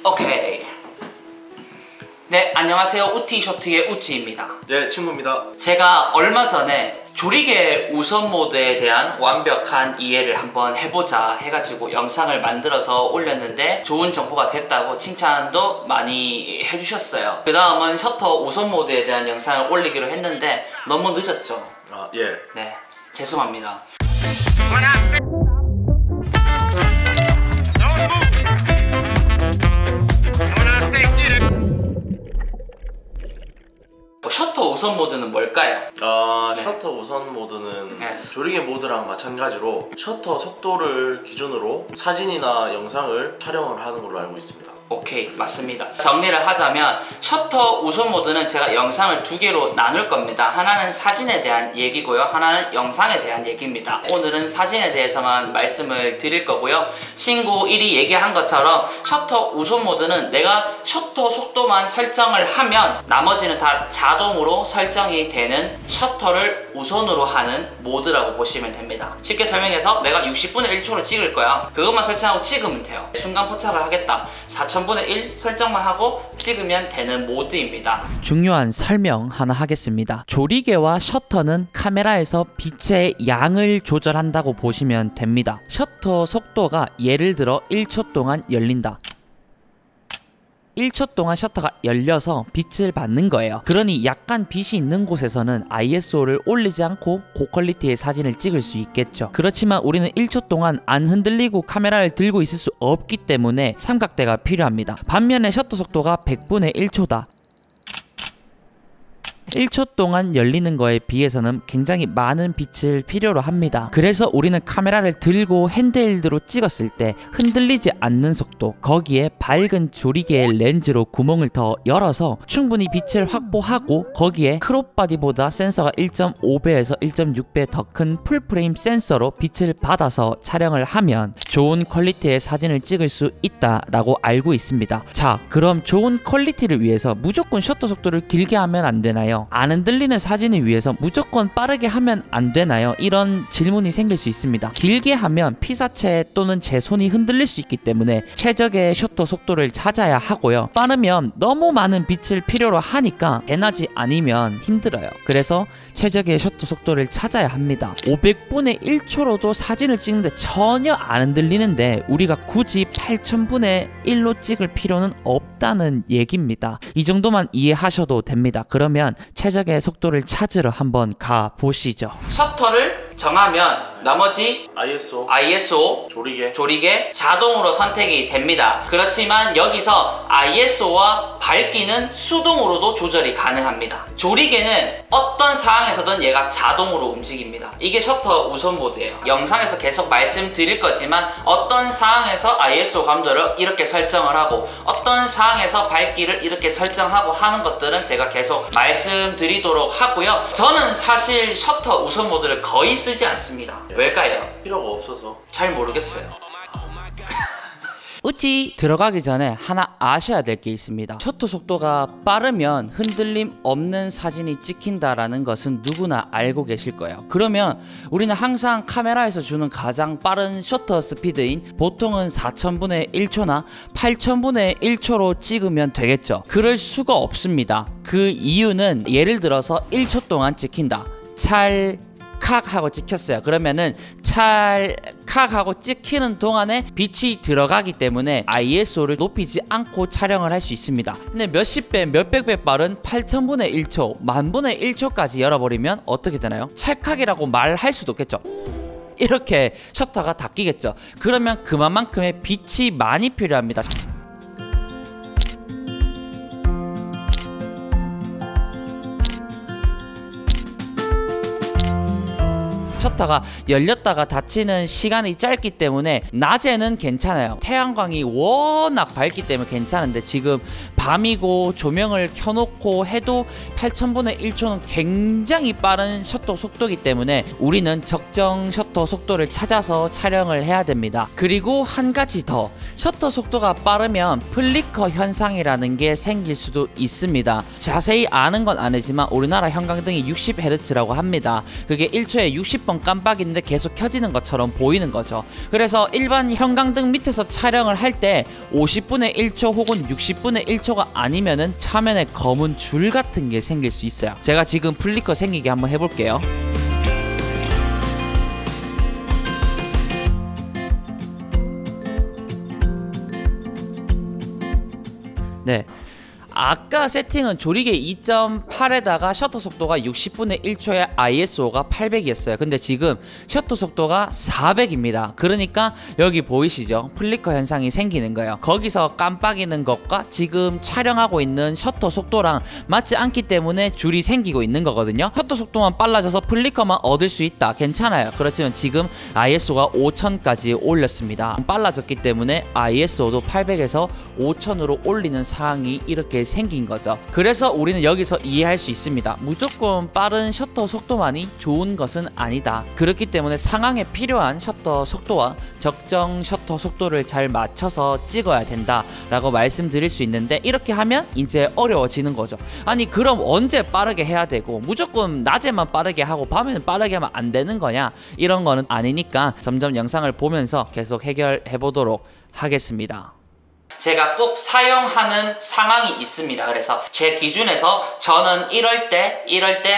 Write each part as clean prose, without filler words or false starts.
오케이. 네, 안녕하세요. 우티쇼트의 우찌입니다. 네, 친구입니다. 제가 얼마 전에 조리개 우선 모드에 대한 완벽한 이해를 한번 해보자 해가지고 영상을 만들어서 올렸는데 좋은 정보가 됐다고 칭찬도 많이 해주셨어요. 그 다음은 셔터 우선 모드에 대한 영상을 올리기로 했는데 너무 늦었죠? 아, 예. 네, 죄송합니다. 셔터 우선 모드는 뭘까요? 네. 셔터 우선 모드는 네. 조리개 모드랑 마찬가지로 셔터 속도를 기준으로 사진이나 영상을 촬영을 하는 걸로 알고 있습니다. 오케이, 맞습니다. 정리를 하자면 셔터 우선 모드는 제가 영상을 두 개로 나눌 겁니다. 하나는 사진에 대한 얘기고요, 하나는 영상에 대한 얘기입니다. 오늘은 사진에 대해서만 말씀을 드릴 거고요. 친구 1이 얘기한 것처럼 셔터 우선 모드는 내가 셔터 속도만 설정을 하면 나머지는 다 자동으로 설정이 되는 셔터를 우선으로 하는 모드라고 보시면 됩니다. 쉽게 설명해서 내가 60분의 1초로 찍을 거야. 그것만 설정하고 찍으면 돼요. 순간 포착을 하겠다. 4000분의 1 설정만 하고 찍으면 되는 모드입니다. 중요한 설명 하나 하겠습니다. 조리개와 셔터는 카메라에서 빛의 양을 조절한다고 보시면 됩니다. 셔터 속도가 예를 들어 1초 동안 열린다. 1초 동안 셔터가 열려서 빛을 받는 거예요. 그러니 약간 빛이 있는 곳에서는 ISO를 올리지 않고 고퀄리티의 사진을 찍을 수 있겠죠. 그렇지만 우리는 1초 동안 안 흔들리고 카메라를 들고 있을 수 없기 때문에 삼각대가 필요합니다. 반면에 셔터 속도가 100분의 1초다. 1초 동안 열리는 거에 비해서는 굉장히 많은 빛을 필요로 합니다. 그래서 우리는 카메라를 들고 핸드헬드로 찍었을 때 흔들리지 않는 속도, 거기에 밝은 조리개의 렌즈로 구멍을 더 열어서 충분히 빛을 확보하고 거기에 크롭바디보다 센서가 1.5배에서 1.6배 더 큰 풀프레임 센서로 빛을 받아서 촬영을 하면 좋은 퀄리티의 사진을 찍을 수 있다라고 알고 있습니다. 자, 그럼 좋은 퀄리티를 위해서 무조건 셔터 속도를 길게 하면 안 되나요? 안 흔들리는 사진을 위해서 무조건 빠르게 하면 안 되나요? 이런 질문이 생길 수 있습니다. 길게 하면 피사체 또는 제 손이 흔들릴 수 있기 때문에 최적의 셔터 속도를 찾아야 하고요. 빠르면 너무 많은 빛을 필요로 하니까 에너지 아니면 힘들어요. 그래서 최적의 셔터 속도를 찾아야 합니다. 500분의 1초로도 사진을 찍는데 전혀 안 흔들리는데 우리가 굳이 8000분의 1로 찍을 필요는 없다는 얘기입니다. 이 정도만 이해하셔도 됩니다. 그러면 최적의 속도를 찾으러 한번 가보시죠. 셔터를 정하면 나머지 ISO 조리개 자동으로 선택이 됩니다. 그렇지만 여기서 ISO와 밝기는 수동으로도 조절이 가능합니다. 조리개는 어떤 상황에서든 얘가 자동으로 움직입니다. 이게 셔터 우선 모드예요. 영상에서 계속 말씀드릴 거지만 어떤 상황에서 ISO 감도를 이렇게 설정을 하고 어떤 상황에서 밝기를 이렇게 설정하고 하는 것들은 제가 계속 말씀드리도록 하고요. 저는 사실 셔터 우선 모드를 거의 쓰지 않습니다. 왜일까요? 필요가 없어서. 잘 모르겠어요. 우찌 들어가기 전에 하나 아셔야 될 게 있습니다. 셔터 속도가 빠르면 흔들림 없는 사진이 찍힌다라는 것은 누구나 알고 계실 거예요. 그러면 우리는 항상 카메라에서 주는 가장 빠른 셔터 스피드인 보통은 4000분의 1초나 8000분의 1초로 찍으면 되겠죠. 그럴 수가 없습니다. 그 이유는 예를 들어서 1초 동안 찍힌다. 찰칵 하고 찍혔어요. 그러면은 찰칵 하고 찍히는 동안에 빛이 들어가기 때문에 ISO를 높이지 않고 촬영을 할 수 있습니다. 근데 몇십 배, 몇백 배 빠른 8000분의 1초, 만분의 1초까지 열어버리면 어떻게 되나요? 찰칵이라고 말할 수도 없겠죠. 이렇게 셔터가 닫히겠죠. 그러면 그만큼의 빛이 많이 필요합니다. 셔터가 열렸다가 닫히는 시간이 짧기 때문에 낮에는 괜찮아요. 태양광이 워낙 밝기 때문에 괜찮은데 지금 밤이고 조명을 켜놓고 해도 8000분의 1초는 굉장히 빠른 셔터 속도이기 때문에 우리는 적정 셔터 속도를 찾아서 촬영을 해야 됩니다. 그리고 한 가지 더, 셔터 속도가 빠르면 플리커 현상이라는 게 생길 수도 있습니다. 자세히 아는 건 아니지만 우리나라 형광등이 60Hz라고 합니다. 그게 1초에 60번 깜빡이는데 계속 켜지는 것처럼 보이는 거죠. 그래서 일반 형광등 밑에서 촬영을 할 때 50분의 1초 혹은 60분의 1초가 아니면은 화면에 검은 줄 같은 게 생길 수 있어요. 제가 지금 플리커 생기게 한번 해볼게요. 네, 아까 세팅은 조리개 2.8에다가 셔터 속도가 60분의 1초에 ISO가 800이었어요. 근데 지금 셔터 속도가 400입니다. 그러니까 여기 보이시죠? 플리커 현상이 생기는 거예요. 거기서 깜빡이는 것과 지금 촬영하고 있는 셔터 속도랑 맞지 않기 때문에 줄이 생기고 있는 거거든요. 셔터 속도만 빨라져서 플리커만 얻을 수 있다, 괜찮아요. 그렇지만 지금 ISO가 5000까지 올렸습니다. 빨라졌기 때문에 ISO도 800에서 5000으로 올리는 상황이 이렇게 생긴 거죠. 그래서 우리는 여기서 이해할 수 있습니다. 무조건 빠른 셔터 속도만이 좋은 것은 아니다. 그렇기 때문에 상황에 필요한 셔터 속도와 적정 셔터 속도를 잘 맞춰서 찍어야 된다 라고 말씀드릴 수 있는데, 이렇게 하면 이제 어려워지는 거죠. 아니 그럼 언제 빠르게 해야 되고 무조건 낮에만 빠르게 하고 밤에는 빠르게 하면 안 되는 거냐, 이런 거는 아니니까 점점 영상을 보면서 계속 해결해 보도록 하겠습니다. 제가 꼭 사용하는 상황이 있습니다. 그래서 제 기준에서 저는 이럴 때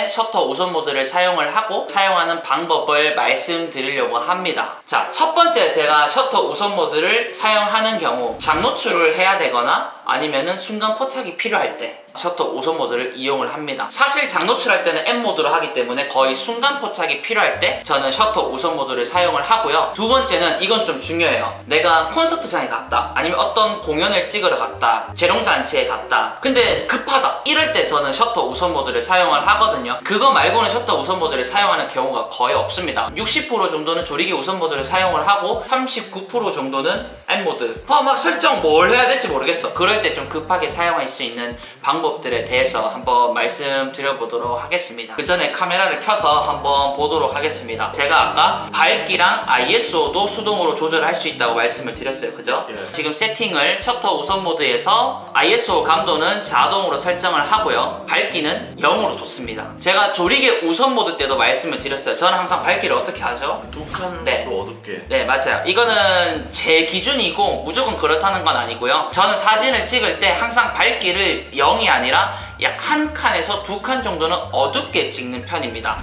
셔터 우선 모드를 사용을 하고 사용하는 방법을 말씀드리려고 합니다. 자, 첫 번째, 제가 셔터 우선 모드를 사용하는 경우 장노출을 해야 되거나 아니면은 순간 포착이 필요할 때 셔터 우선 모드를 이용을 합니다. 사실 장노출할 때는 M 모드로 하기 때문에 거의 순간 포착이 필요할 때 저는 셔터 우선 모드를 사용을 하고요. 두 번째는, 이건 좀 중요해요. 내가 콘서트장에 갔다, 아니면 어떤 공연을 찍으러 갔다, 재롱잔치에 갔다, 근데 급하다, 이럴 때 저는 셔터 우선 모드를 사용을 하거든요. 그거 말고는 셔터 우선 모드를 사용하는 경우가 거의 없습니다. 60% 정도는 조리개 우선 모드를 사용을 하고 39% 정도는 M 모드. 막 설정 뭘 해야 될지 모르겠어. 그럴 때 좀 급하게 사용할 수 있는 방법들에 대해서 한번 말씀드려보도록 하겠습니다. 그 전에 카메라를 켜서 한번 보도록 하겠습니다. 제가 아까 밝기랑 ISO도 수동으로 조절할 수 있다고 말씀을 드렸어요. 그죠? 예. 지금 세팅을 셔터 우선 모드에서 ISO 감도는 자동으로 설정을 하고요. 밝기는 0으로 뒀습니다. 제가 조리개 우선 모드 때도 말씀을 드렸어요. 저는 항상 밝기를 어떻게 하죠? 두 칸 네. 좀 어둡게. 네, 맞아요. 이거는 제 기준이고 무조건 그렇다는 건 아니고요. 저는 사진을 찍을 때 항상 밝기를 0이 아니라 약 한 칸에서 두 칸 정도는 어둡게 찍는 편입니다.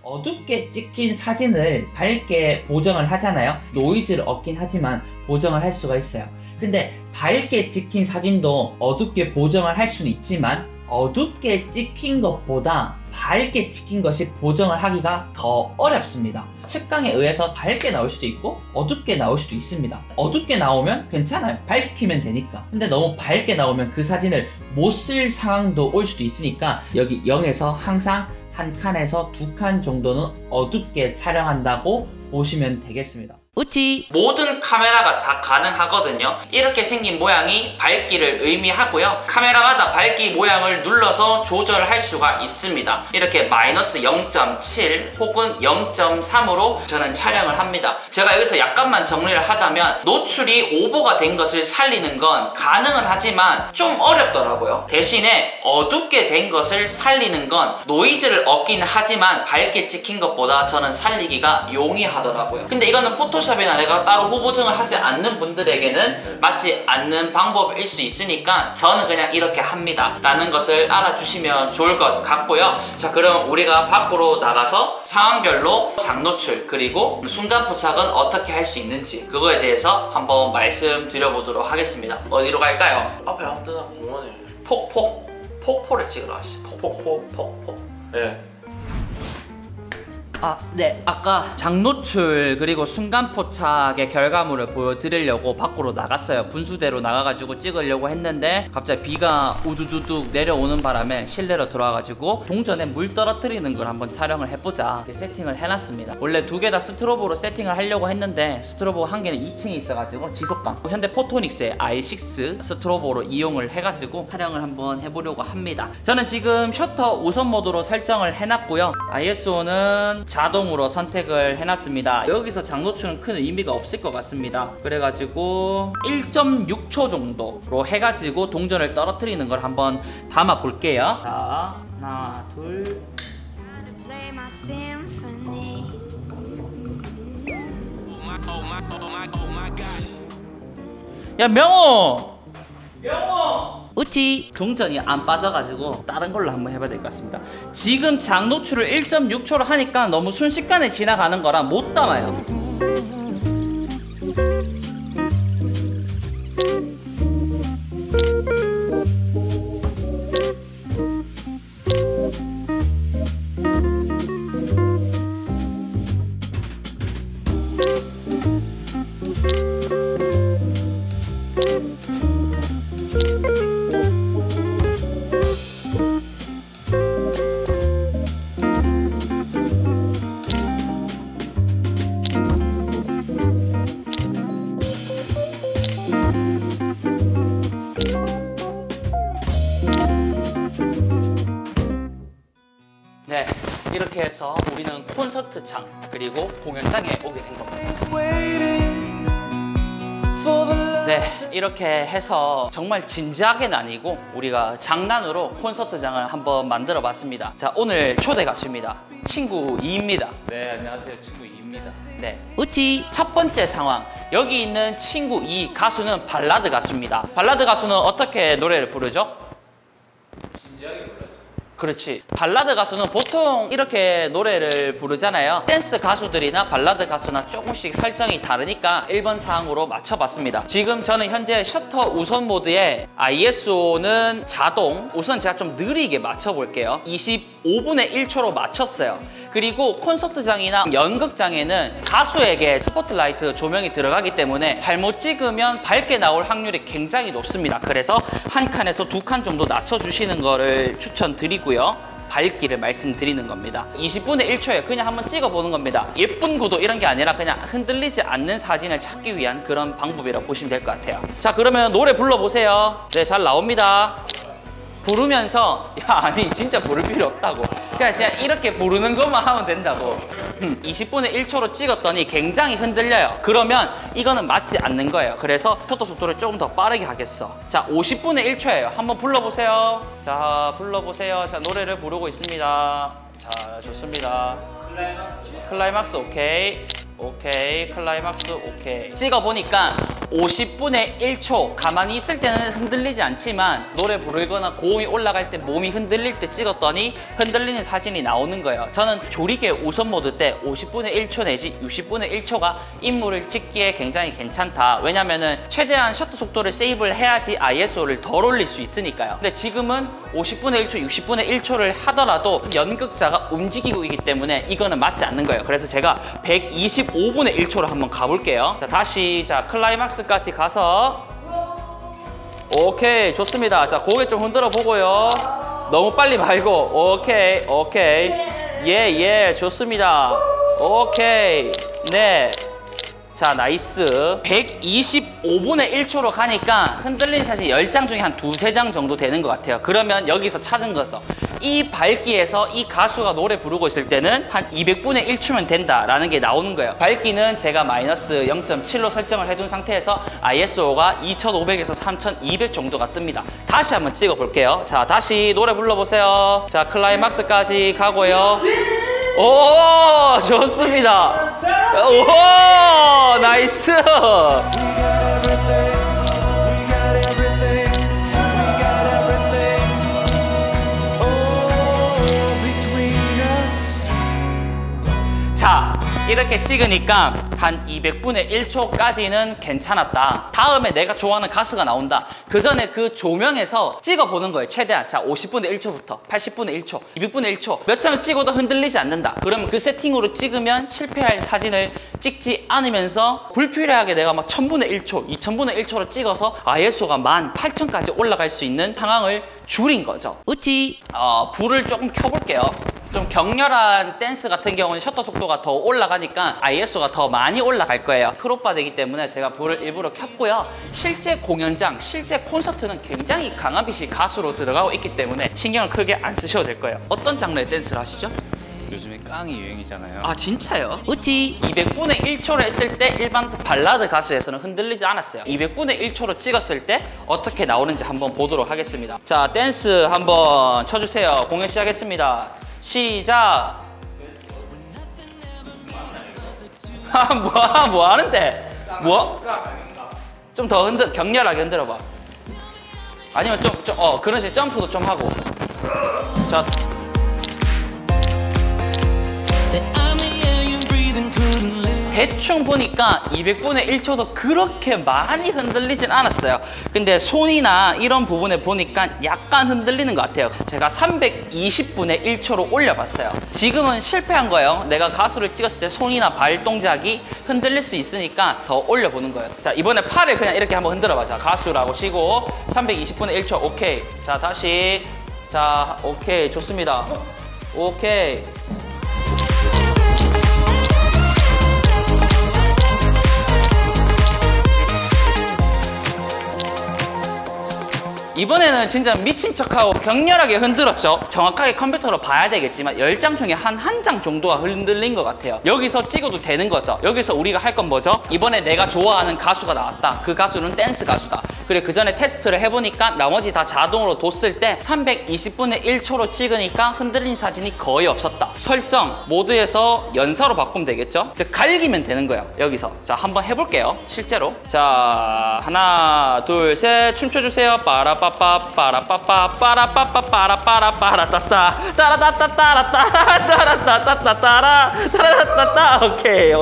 어둡게 찍힌 사진을 밝게 보정을 하잖아요. 노이즈를 얻긴 하지만 보정을 할 수가 있어요. 근데 밝게 찍힌 사진도 어둡게 보정을 할 수는 있지만 어둡게 찍힌 것보다 밝게 찍힌 것이 보정을 하기가 더 어렵습니다. 측강에 의해서 밝게 나올 수도 있고 어둡게 나올 수도 있습니다. 어둡게 나오면 괜찮아요. 밝히면 되니까. 근데 너무 밝게 나오면 그 사진을 못 쓸 상황도 올 수도 있으니까 여기 0에서 항상 한 칸에서 두 칸 정도는 어둡게 촬영한다고 보시면 되겠습니다. 우찌! 모든 카메라가 다 가능하거든요. 이렇게 생긴 모양이 밝기를 의미하고요. 카메라마다 밝기 모양을 눌러서 조절할 수가 있습니다. 이렇게 마이너스 0.7 혹은 0.3으로 저는 촬영을 합니다. 제가 여기서 약간만 정리를 하자면 노출이 오버가 된 것을 살리는 건 가능은 하지만 좀 어렵더라고요. 대신에 어둡게 된 것을 살리는 건 노이즈를 얻긴 하지만 밝게 찍힌 것보다 저는 살리기가 용이하더라고요. 근데 이거는 포토샵이나 내가 따로 후보정을 하지 않는 분들에게는 맞지 않는 방법일 수 있으니까 저는 그냥 이렇게 합니다 라는 것을 알아주시면 좋을 것 같고요. 자, 그럼 우리가 밖으로 나가서 상황별로 장노출 그리고 순간 포착은 어떻게 할 수 있는지 그거에 대해서 한번 말씀드려보도록 하겠습니다. 어디로 갈까요? 앞에 아무 데나 공원에. 폭포를 찍으러 가시죠. 폭포. 네. 네. 아까 장노출 그리고 순간 포착의 결과물을 보여드리려고 밖으로 나갔어요. 분수대로 나가가지고 찍으려고 했는데 갑자기 비가 우두두둑 내려오는 바람에 실내로 들어와가지고 동전에 물 떨어뜨리는 걸 한번 촬영을 해보자 이렇게 세팅을 해놨습니다. 원래 두 개 다 스트로보로 세팅을 하려고 했는데 스트로보 한 개는 2층에 있어가지고 지속감 현대 포토닉스의 i6 스트로보로 이용을 해가지고 촬영을 한번 해보려고 합니다. 저는 지금 셔터 우선 모드로 설정을 해놨고요. ISO는 자동으로 선택을 해놨습니다. 여기서 장노출은 큰 의미가 없을 것 같습니다. 그래가지고 1.6초 정도로 해가지고 동전을 떨어뜨리는 걸 한번 담아 볼게요. 자, 하나, 둘. 야, 명호! 명호! 어찌 동전이 안 빠져가지고 다른 걸로 한번 해봐야 될 것 같습니다. 지금 장노출을 1.6초로 하니까 너무 순식간에 지나가는 거라 못 담아요. 네, 이렇게 해서 우리는 콘서트장 그리고 공연장에 오게 된 겁니다. 네, 이렇게 해서 정말 진지하게는 아니고 우리가 장난으로 콘서트장을 한번 만들어 봤습니다. 자, 오늘 초대 가수입니다. 친구 이입니다. 네, 안녕하세요. 친구 이입니다. 네, 우찌 첫 번째 상황. 여기 있는 친구 이 가수는 발라드 가수입니다. 발라드 가수는 어떻게 노래를 부르죠? 진지하게 불러요. 그렇지. 발라드 가수는 보통 이렇게 노래를 부르잖아요. 댄스 가수들이나 발라드 가수나 조금씩 설정이 다르니까 1번 사항으로 맞춰봤습니다. 지금 저는 현재 셔터 우선 모드에 ISO는 자동, 우선 제가 좀 느리게 맞춰볼게요. 25분의 1초로 맞췄어요. 그리고 콘서트장이나 연극장에는 가수에게 스포트라이트 조명이 들어가기 때문에 잘못 찍으면 밝게 나올 확률이 굉장히 높습니다. 그래서 한 칸에서 두 칸 정도 낮춰주시는 거를 추천드리고요. 밝기를 말씀드리는 겁니다. 20분의 1초에 그냥 한번 찍어보는 겁니다. 예쁜 구도 이런 게 아니라 그냥 흔들리지 않는 사진을 찾기 위한 그런 방법이라고 보시면 될 것 같아요. 자, 그러면 노래 불러보세요. 네, 잘 나옵니다. 부르면서 아니 진짜 부를 필요 없다고, 그냥 이렇게 부르는 것만 하면 된다고. 20분의 1초로 찍었더니 굉장히 흔들려요. 그러면 이거는 맞지 않는 거예요. 그래서 셔터 속도를 조금 더 빠르게 하겠어. 자, 50분의 1초예요. 한번 불러보세요. 자, 불러보세요. 자, 노래를 부르고 있습니다. 자, 좋습니다. 클라이막스 오케이. 오케이, 클라이막스 오케이. 찍어보니까 50분의 1초 가만히 있을 때는 흔들리지 않지만 노래 부르거나 고음이 올라갈 때 몸이 흔들릴 때 찍었더니 흔들리는 사진이 나오는 거예요. 저는 조리개 우선 모드 때 50분의 1초 내지 60분의 1초가 인물을 찍기에 굉장히 괜찮다. 왜냐면은 최대한 셔터 속도를 세이브를 해야지 ISO를 덜 올릴 수 있으니까요. 근데 지금은 50분의 1초, 60분의 1초를 하더라도 연극자가 움직이고 있기 때문에 이거는 맞지 않는 거예요. 그래서 제가 125분의 1초로 한번 가볼게요. 자, 다시 클라이막스까지 가서 오케이, 좋습니다. 자, 고개 좀 흔들어 보고요. 너무 빨리 말고. 오케이, 오케이. 예, 좋습니다. 오케이. 네. 자, 나이스. 125분의 1초로 가니까 흔들린 사진 10장 중에 한 2~3장 정도 되는 것 같아요. 그러면 여기서 찾은 것은 이 밝기에서 이 가수가 노래 부르고 있을 때는 한 200분의 1초면 된다라는 게 나오는 거예요. 밝기는 제가 마이너스 0.7로 설정을 해둔 상태에서 ISO가 2500에서 3200 정도가 뜹니다. 다시 한번 찍어 볼게요. 자, 다시 노래 불러보세요. 자, 클라이막스까지 가고요. 오, 좋습니다. 오, 나이스. 자, 이렇게 찍으니까 한 200분의 1초까지는 괜찮았다. 다음에 내가 좋아하는 가수가 나온다. 그 전에 그 조명에서 찍어보는 거예요. 최대한. 자, 50분의 1초부터 80분의 1초, 200분의 1초. 몇 장을 찍어도 흔들리지 않는다. 그러면 그 세팅으로 찍으면 실패할 사진을 찍지 않으면서 불필요하게 내가 막 1000분의 1초, 2000분의 1초로 찍어서 ISO가 18000까지 올라갈 수 있는 상황을 줄인 거죠. 우찌. 불을 조금 켜볼게요. 좀 격렬한 댄스 같은 경우는 셔터 속도가 더 올라가니까 ISO가 더 많이 올라갈 거예요. 크롭바 되기 때문에 제가 불을 일부러 켰고요. 실제 공연장, 실제 콘서트는 굉장히 강한 빛이 가수로 들어가고 있기 때문에 신경을 크게 안 쓰셔도 될 거예요. 어떤 장르의 댄스를 하시죠? 요즘에 깡이 유행이잖아요. 아, 진짜요? 우찌. 200분의 1초로 했을 때 일반 발라드 가수에서는 흔들리지 않았어요. 200분의 1초로 찍었을 때 어떻게 나오는지 한번 보도록 하겠습니다. 자, 댄스 한번 쳐주세요. 공연 시작했습니다. 시작! 뭐 하는데? 뭐? 좀 더 격렬하게 흔들어봐. 아니면 그런 식으로 점프도 좀 하고. 자. 대충 보니까 200분의 1초도 그렇게 많이 흔들리진 않았어요. 근데 손이나 이런 부분에 보니까 약간 흔들리는 것 같아요. 제가 320분의 1초로 올려봤어요. 지금은 실패한 거예요. 내가 가수를 찍었을 때 손이나 발 동작이 흔들릴 수 있으니까 더 올려보는 거예요. 자, 이번에 팔을 그냥 이렇게 한번 흔들어봐. 자, 가수라고 치고 320분의 1초. 오케이. 자, 다시. 자, 오케이. 좋습니다. 오케이. 이번에는 진짜 미친 척하고 격렬하게 흔들었죠. 정확하게 컴퓨터로 봐야 되겠지만 10장 중에 한 장 정도가 흔들린 것 같아요. 여기서 찍어도 되는 거죠. 여기서 우리가 할 건 뭐죠? 이번에 내가 좋아하는 가수가 나왔다. 그 가수는 댄스 가수다. 그리고 그 전에 테스트를 해보니까 나머지 다 자동으로 뒀을 때 320분의 1초로 찍으니까 흔들린 사진이 거의 없었다. 설정 모드에서 연사로 바꾸면 되겠죠? 즉 갈기면 되는 거예요. 여기서. 자, 한번 해볼게요. 실제로. 자, 하나 둘 셋 춤춰주세요. 빠라빠빠 빠라빠빠 빠라빠빠 빠라빠라빠라따따 따라따따따라따라 따라따따따라 따라따따. 오케이.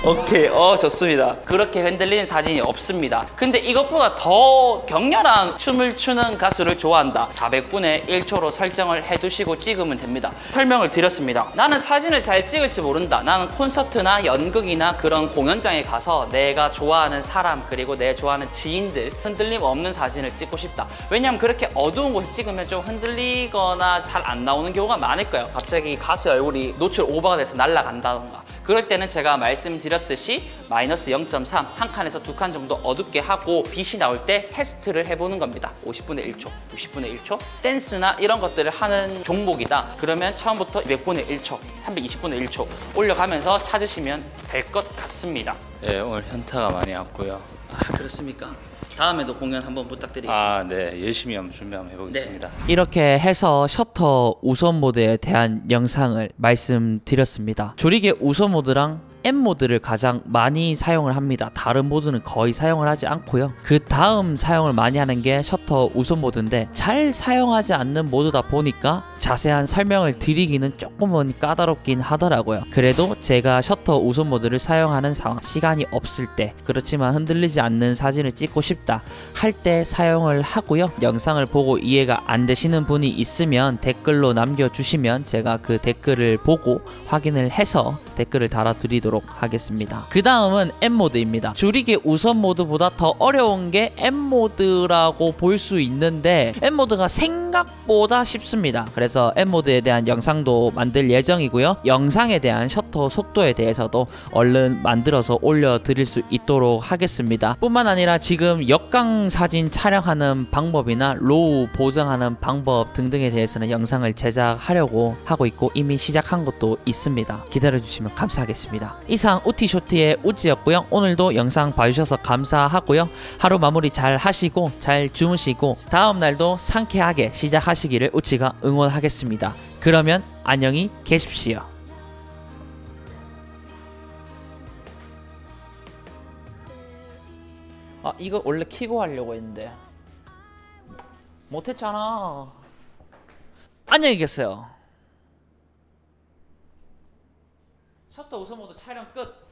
오케이, 좋습니다. 그렇게 흔들리는 사진이 없습니다. 근데 이것보다 더 격렬한 춤을 추는 가수를 좋아한다. 400분의 1초로 설정을 해두시고 찍으면 됩니다. 설명을 드렸습니다. 나는 사진을 잘 찍을지 모른다. 나는 콘서트나 연극이나 그런 공연장에 가서 내가 좋아하는 사람 그리고 내 좋아하는 지인들 흔들림 없는 사진을 찍고 싶다. 왜냐면 그렇게 어두운 곳에 찍으면 좀 흔들리거나 잘 안 나오는 경우가 많을 거예요. 갑자기 가수의 얼굴이 노출 오버가 돼서 날아간다던가. 그럴 때는 제가 말씀드렸듯이 마이너스 0.3, 한 칸에서 두 칸 정도 어둡게 하고 빛이 나올 때 테스트를 해보는 겁니다. 50분의 1초, 60분의 1초 댄스나 이런 것들을 하는 종목이다. 그러면 처음부터 200분의 1초, 320분의 1초 올려가면서 찾으시면 될 것 같습니다. 네, 오늘 현타가 많이 왔고요. 아, 그렇습니까? 다음에도 공연 한번 부탁드리겠습니다. 네, 열심히 한번 준비 한번 해보겠습니다. 네. 이렇게 해서 셔터 우선 모드에 대한 영상을 말씀드렸습니다. 조리개 우선 모드랑 M 모드를 가장 많이 사용을 합니다. 다른 모드는 거의 사용을 하지 않고요. 그 다음 사용을 많이 하는 게 셔터 우선 모드인데 잘 사용하지 않는 모드다 보니까 자세한 설명을 드리기는 조금은 까다롭긴 하더라고요. 그래도 제가 셔터 우선 모드를 사용하는 상황, 시간이 없을 때, 그렇지만 흔들리지 않는 사진을 찍고 싶다 할 때 사용을 하고요. 영상을 보고 이해가 안 되시는 분이 있으면 댓글로 남겨주시면 제가 그 댓글을 보고 확인을 해서 댓글을 달아드리도록 하겠습니다. 그 다음은 M 모드입니다. 조리개 우선 모드보다 더 어려운 게 M 모드라고 볼 수 있는데 M 모드가 생각보다 쉽습니다. 그래서 M 모드에 대한 영상도 만들 예정이고요. 영상에 대한 셔터 속도에 대해서도 얼른 만들어서 올려드릴 수 있도록 하겠습니다. 뿐만 아니라 지금 역광 사진 촬영하는 방법이나 로우 보정하는 방법 등등에 대해서는 영상을 제작하려고 하고 있고 이미 시작한 것도 있습니다. 기다려주시면 감사하겠습니다. 이상 우티쇼트의 우찌였고요. 오늘도 영상 봐주셔서 감사하고요. 하루 마무리 잘 하시고 잘 주무시고 다음날도 상쾌하게 시작하시기를 우찌가 응원하겠습니다. 그러면 안녕히 계십시오. 이거 원래 키고 하려고 했는데 못했잖아. 안녕히 계세요. 셔터 우선 모드 촬영 끝.